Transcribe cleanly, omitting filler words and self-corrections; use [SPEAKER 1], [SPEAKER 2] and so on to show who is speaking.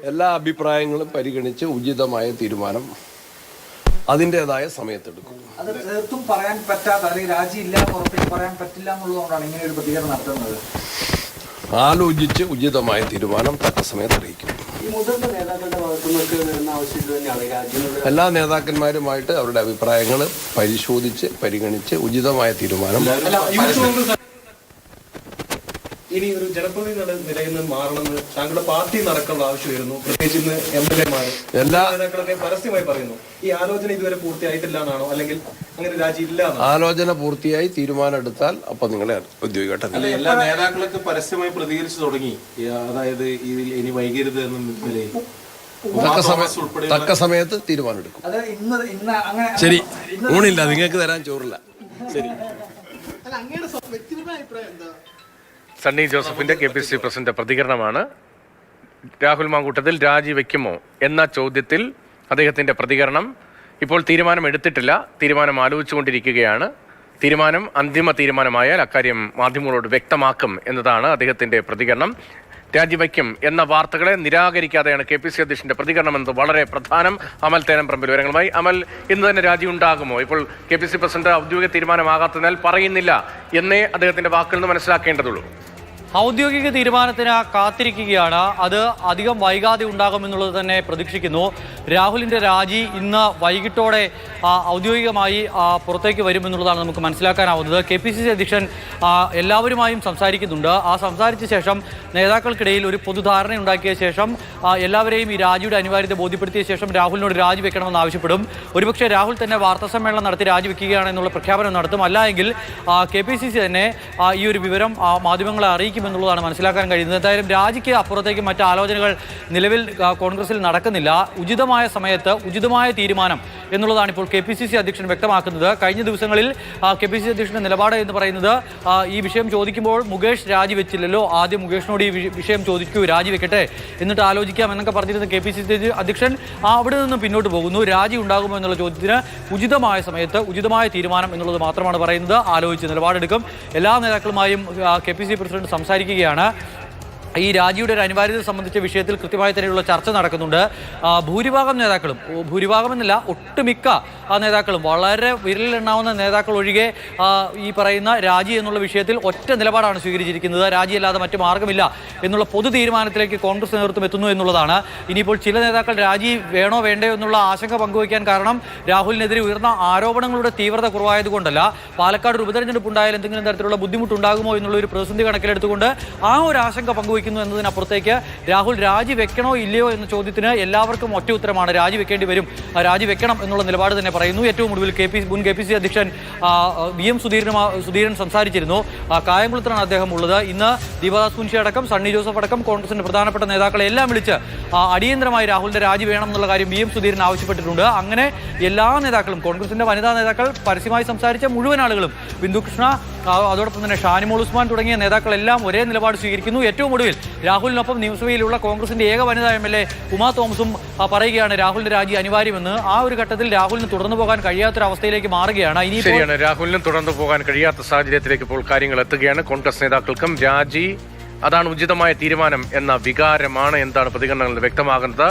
[SPEAKER 1] എല്ലാ അഭിപ്രായങ്ങളും പരിഗണിച്ച് ഉചിതമായ തീരുമാനം അതിൻ്റെതായ സമയത്തെടുക്കും.
[SPEAKER 2] അത് തീർത്തും പറയാൻ പറ്റാത്ത അല്ലെങ്കിൽ രാജിയില്ല ഉറപ്പിച്ച് പറയാൻ പറ്റില്ല എന്നുള്ളതുകൊണ്ടാണ് ഇങ്ങനെ ഒരു പ്രതികരണം നടത്തുന്നത്.
[SPEAKER 1] ആലോചിച്ച് ഉചിതമായ തീരുമാനം തക്ക സമയത്ത് അറിയിക്കും.
[SPEAKER 3] ഈ മുതിർന്ന നേതാക്കളുടെ ഭാഗത്തുനിന്നൊക്കെ വരുന്ന ആവശ്യം തന്നെയാണ് രാജ്യങ്ങളുടെ
[SPEAKER 1] എല്ലാ നേതാക്കന്മാരുമായിട്ട് അവരുടെ അഭിപ്രായങ്ങൾ പരിശോധിച്ച് പരിഗണിച്ച് ഉചിതമായ തീരുമാനം.
[SPEAKER 4] ഇനി ഒരു ജനപ്രതിനിധി നിലയിൽ നിന്ന് മാറണമെന്ന് താങ്കളുടെ പാർട്ടി നടക്കാനുള്ള ആവശ്യമായിരുന്നു. പ്രത്യേകിച്ച് ഇന്ന് MLA എല്ലാ നേതാക്കളൊക്കെ പരസ്യമായി പറയുന്നു. ഈ ആലോചന ഇതുവരെ പൂർത്തിയായിട്ടില്ല എന്നാണോ, അല്ലെങ്കിൽ അങ്ങനെ രാജി ഇല്ല?
[SPEAKER 1] ആലോചന പൂർത്തിയായി തീരുമാനം എടുത്താൽ അപ്പൊ നിങ്ങളെ ഉദ്യോഗിക്കട്ടെ.
[SPEAKER 5] എല്ലാ നേതാക്കളൊക്കെ പരസ്യമായി പ്രതികരിച്ചു തുടങ്ങി. അതായത് ഇതിൽ ഇനി വൈകരുത് എന്ന നിലയിൽ
[SPEAKER 1] തക്ക സമയത്ത് തീരുമാനം എടുക്കും.
[SPEAKER 2] ശരി,
[SPEAKER 1] ഊണില്ല, നിങ്ങൾക്ക് തരാൻ ചോറില്ല. ശരി.
[SPEAKER 6] സണ്ണി ജോസഫിന്റെ KPCC പ്രസിഡന്റ് പ്രതികരണമാണ്. രാഹുൽ മാങ്കൂട്ടത്തിൽ രാജിവെക്കുമോ എന്ന ചോദ്യത്തിൽ അദ്ദേഹത്തിന്റെ പ്രതികരണം. ഇപ്പോൾ തീരുമാനം എടുത്തിട്ടില്ല, തീരുമാനം ആലോചിച്ചുകൊണ്ടിരിക്കുകയാണ്. തീരുമാനം അന്തിമ തീരുമാനമായാൽ അക്കാര്യം മാധ്യമങ്ങളോട് വ്യക്തമാക്കും എന്നതാണ് അദ്ദേഹത്തിന്റെ പ്രതികരണം. രാജിവയ്ക്കും എന്ന വാർത്തകളെ നിരാകരിക്കാതെയാണ് KPCC അധ്യക്ഷന്റെ പ്രതികരണം എന്നത് വളരെ പ്രധാനം. അമൽ തേനംപറമ്പിൽ വിവരങ്ങളുമായി. അമൽ, ഇന്ന് തന്നെ രാജി ഉണ്ടാകുമോ? ഇപ്പോൾ KPCC പ്രസിഡന്റ് ഔദ്യോഗിക തീരുമാനമാകാത്തതിനാൽ പറയുന്നില്ല എന്നേ അദ്ദേഹത്തിന്റെ വാക്കിൽ നിന്ന് മനസ്സിലാക്കേണ്ടതുള്ളൂ.
[SPEAKER 7] ഔദ്യോഗിക തീരുമാനത്തിന് കാത്തിരിക്കുകയാണ്. അത് അധികം വൈകാതെ ഉണ്ടാകുമെന്നുള്ളത് തന്നെ പ്രതീക്ഷിക്കുന്നു. രാഹുലിൻ്റെ രാജി ഇന്ന് വൈകിട്ടോടെ ഔദ്യോഗികമായി പുറത്തേക്ക് വരുമെന്നുള്ളതാണ് നമുക്ക് മനസ്സിലാക്കാനാവുന്നത്. KPCC അധ്യക്ഷൻ എല്ലാവരുമായും സംസാരിക്കുന്നുണ്ട്. ആ സംസാരിച്ച ശേഷം നേതാക്കൾക്കിടയിൽ ഒരു പൊതുധാരണയുണ്ടാക്കിയ ശേഷം എല്ലാവരെയും ഈ രാജിയുടെ അനിവാര്യത ബോധ്യപ്പെടുത്തിയ ശേഷം രാഹുലിനോട് രാജിവെക്കണമെന്ന് ആവശ്യപ്പെടും. ഒരുപക്ഷെ രാഹുൽ തന്നെ വാർത്താസമ്മേളനം നടത്തി രാജിവെക്കുകയാണെന്നുള്ള പ്രഖ്യാപനം നടത്തും. അല്ല എങ്കിൽ KPCC തന്നെ ഈ ഒരു വിവരം മാധ്യമങ്ങളെ അറിയിക്കും എന്നുള്ളതാണ് മനസ്സിലാക്കാൻ കഴിയുന്നത്. എന്തായാലും രാജിക്ക് അപ്പുറത്തേക്ക് മറ്റ് ആലോചനകൾ നിലവിൽ കോൺഗ്രസിൽ നടക്കുന്നില്ല. ഉചിതമായ സമയത്ത് ഉചിതമായ തീരുമാനം എന്നുള്ളതാണ് ഇപ്പോൾ KPCC അധ്യക്ഷൻ വ്യക്തമാക്കുന്നത്. കഴിഞ്ഞ ദിവസങ്ങളിൽ KPCC അധ്യക്ഷന്റെ നിലപാട് എന്ന് പറയുന്നത് ഈ വിഷയം ചോദിക്കുമ്പോൾ മുകേഷ് രാജിവെച്ചില്ലല്ലോ, ആദ്യം മുകേഷിനോട് ഈ വിഷയം ചോദിക്കൂ, രാജിവെക്കട്ടെ, എന്നിട്ട് ആലോചിക്കാം എന്നൊക്കെ പറഞ്ഞിരുന്ന KPCC അധ്യക്ഷൻ അവിടെ നിന്ന് പിന്നോട്ട് പോകുന്നു. രാജി ഉണ്ടാകുമോ എന്നുള്ള ചോദ്യത്തിന് ഉചിതമായ സമയത്ത് ഉചിതമായ തീരുമാനം എന്നുള്ളത് മാത്രമാണ് പറയുന്നത്. ആലോചിച്ച് നിലപാടെടുക്കും. എല്ലാ നേതാക്കളുമായും KPCC പ്രസിഡന്റ് സംസാരിക്കുകയാണ്. ഈ രാജിയുടെ ഒരു അനിവാര്യത സംബന്ധിച്ച വിഷയത്തിൽ കൃത്യമായി തന്നെയുള്ള ചർച്ച നടക്കുന്നുണ്ട്. ഭൂരിഭാഗം നേതാക്കളും, ഭൂരിഭാഗമെന്നല്ല ഒട്ടുമിക്ക നേതാക്കളും, വളരെ വിരലിലെണ്ണാവുന്ന നേതാക്കൾ ഒഴികെ ഈ പറയുന്ന രാജി എന്നുള്ള വിഷയത്തിൽ ഒറ്റ നിലപാടാണ് സ്വീകരിച്ചിരിക്കുന്നത്. രാജിയല്ലാതെ മറ്റു മാർഗമില്ല എന്നുള്ള പൊതു തീരുമാനത്തിലേക്ക് കോൺഗ്രസ് നേതൃത്വം എത്തുന്നു എന്നുള്ളതാണ്. ഇനിയിപ്പോൾ ചില നേതാക്കൾ രാജി വേണോ വേണ്ടയോ എന്നുള്ള ആശങ്ക പങ്കുവയ്ക്കാൻ കാരണം രാഹുലിനെതിരെ ഉയർന്ന ആരോപണങ്ങളുടെ തീവ്രത കുറവായതുകൊണ്ടല്ല, പാലക്കാട് ഒരു ഉപതെരഞ്ഞെടുപ്പ് ഉണ്ടായാൽ എന്തെങ്കിലും തരത്തിലുള്ള ബുദ്ധിമുട്ടുണ്ടാകുമോ എന്നുള്ള ഒരു പ്രതിസന്ധി കണക്കിലെടുത്തുകൊണ്ട് ആ ഒരു ആശങ്ക പങ്കുവയ്ക്കുന്നു എന്നതിനപ്പുറത്തേക്ക് രാഹുൽ രാജിവെക്കണോ ഇല്ലയോ എന്ന ചോദ്യത്തിന് എല്ലാവർക്കും ഒറ്റ ഉത്തരമാണ്: രാജിവെക്കേണ്ടി വരും, രാജിവെക്കണം എന്നുള്ള നിലപാട് തന്നെ പറയുന്നു. ഏറ്റവും ഒടുവിൽ മുൻ KPCC അധ്യക്ഷൻ VM സുധീരൻ സംസാരിച്ചിരുന്നു. കായംകുളത്താണ് അദ്ദേഹം ഉള്ളത്. ഇന്ന് ദീപദാസ് മുൻഷി അടക്കം സണ്ണി ജോസഫ് അടക്കം കോൺഗ്രസിന്റെ പ്രധാനപ്പെട്ട നേതാക്കളെ എല്ലാം വിളിച്ച് അടിയന്തരമായി രാഹുലിന്റെ രാജി വേണം എന്നുള്ള കാര്യം VM സുധീരൻ ആവശ്യപ്പെട്ടിട്ടുണ്ട്. അങ്ങനെ എല്ലാ നേതാക്കളും, കോൺഗ്രസിന്റെ വനിതാ നേതാക്കൾ, പരസ്യമായി സംസാരിച്ച മുഴുവൻ ആളുകളും, ബിന്ദുകൃഷ്ണ, അതോടൊപ്പം തന്നെ ഷാനിമോൾ ഉസ്മാൻ തുടങ്ങിയ നേതാക്കളെല്ലാം ഒരേ നിലപാട് സ്വീകരിക്കുന്നു. ഏറ്റവും ഒടുവിൽ രാഹുലിനൊപ്പം നിയമസഭയിലുള്ള കോൺഗ്രസിന്റെ ഏക വനിതാ MLA ഉമാ തോമസും പറയുകയാണ് രാഹുലിന്റെ രാജി അനിവാര്യമെന്ന്. ആ ഒരു ഘട്ടത്തിൽ രാഹുലിന് തുടർന്നു പോകാൻ കഴിയാത്തൊരവസ്ഥയിലേക്ക് മാറുകയാണ്.
[SPEAKER 6] ശരിയാണ്, രാഹുലിനും തുടർന്നു പോകാൻ കഴിയാത്ത സാഹചര്യത്തിലേക്ക് ഇപ്പോൾ കാര്യങ്ങൾ എത്തുകയാണ്. കോൺഗ്രസ് നേതാക്കൾക്കും രാജി അതാണ് ഉചിതമായ തീരുമാനം എന്ന വികാരമാണ് എന്താണ് പ്രതികരണങ്ങളിൽ വ്യക്തമാകുന്നത്.